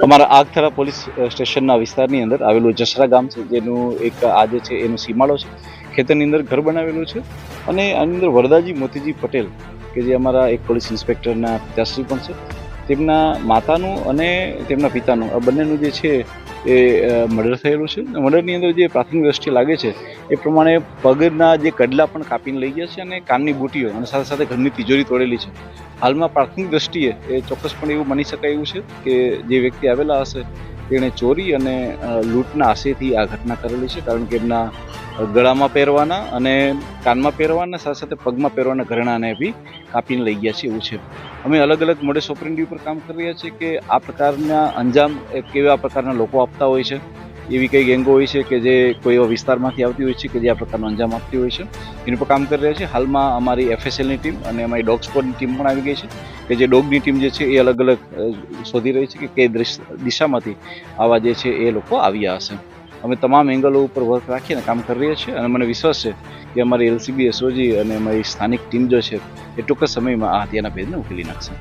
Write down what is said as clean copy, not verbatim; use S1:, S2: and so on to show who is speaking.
S1: અમારા આગથરા પોલીસ સ્ટેશનના વિસ્તારની અંદર આવેલું જસરા ગામ છે, જેનું એક આજે છે એનો સીમાડો છે. ખેતરની અંદર ઘર બનાવેલું છે અને આની અંદર વરદાજી મોતીજી પટેલ કે જે અમારા એક પોલીસ ઇન્સ્પેક્ટરના પિતાશ્રી પણ છે, તેમના માતાનું અને તેમના પિતાનું આ બંનેનું જે છે એ મર્ડર થયેલું છે. મર્ડરની અંદર જે પ્રાથમિક દ્રષ્ટિએ લાગે છે એ પ્રમાણે પગના જે કડલા પણ કાપીને લઈ ગયા છે અને કાનની બુટીઓ અને સાથે સાથે ઘરની તિજોરી તોડેલી છે. હાલમાં પ્રાથમિક દ્રષ્ટિએ એ ચોક્કસપણે એવું માની શકાય એવું છે કે જે વ્યક્તિ આવેલા હશે તેણે ચોરી અને લૂંટના આશયથી આ ઘટના કરેલી છે, કારણ કે એમના ગળામાં પહેરવાના અને કાનમાં પહેરવાના સાથે સાથે પગમાં પહેરવાના ઘરેણાને બી કાપીને લઈ ગયા છે એવું છે. અમે અલગ અલગ મોડસ ઓપરેન્ડી ઉપર કામ કરી રહ્યા છીએ કે આ પ્રકારના અંજામ કેવા પ્રકારના લોકો આપતા હોય છે, એવી કઈ ગેંગો હોય છે કે જે કોઈ એવા વિસ્તારમાંથી આવતી હોય છે કે જે આ પ્રકારનો અંજામ આપતી હોય છે, એની પર કામ કરી રહ્યા છે. હાલમાં અમારી FSLની ટીમ અને અમારી ડોગ સ્કોડની ટીમ પણ આવી ગઈ છે કે જે ડોગની ટીમ જે છે એ અલગ અલગ શોધી રહી છે કે કઈ દિશામાંથી આવા જે છે એ લોકો આવ્યા હશે. અમે તમામ એંગલો ઉપર વર્ક રાખીને કામ કરી રહ્યા છીએ અને મને વિશ્વાસ છે કે અમારી LCB SOG અને અમારી સ્થાનિક ટીમ જો છે એ ટૂંક સમયમાં આ હત્યાના ભેદને ઉકેલી નાખશે.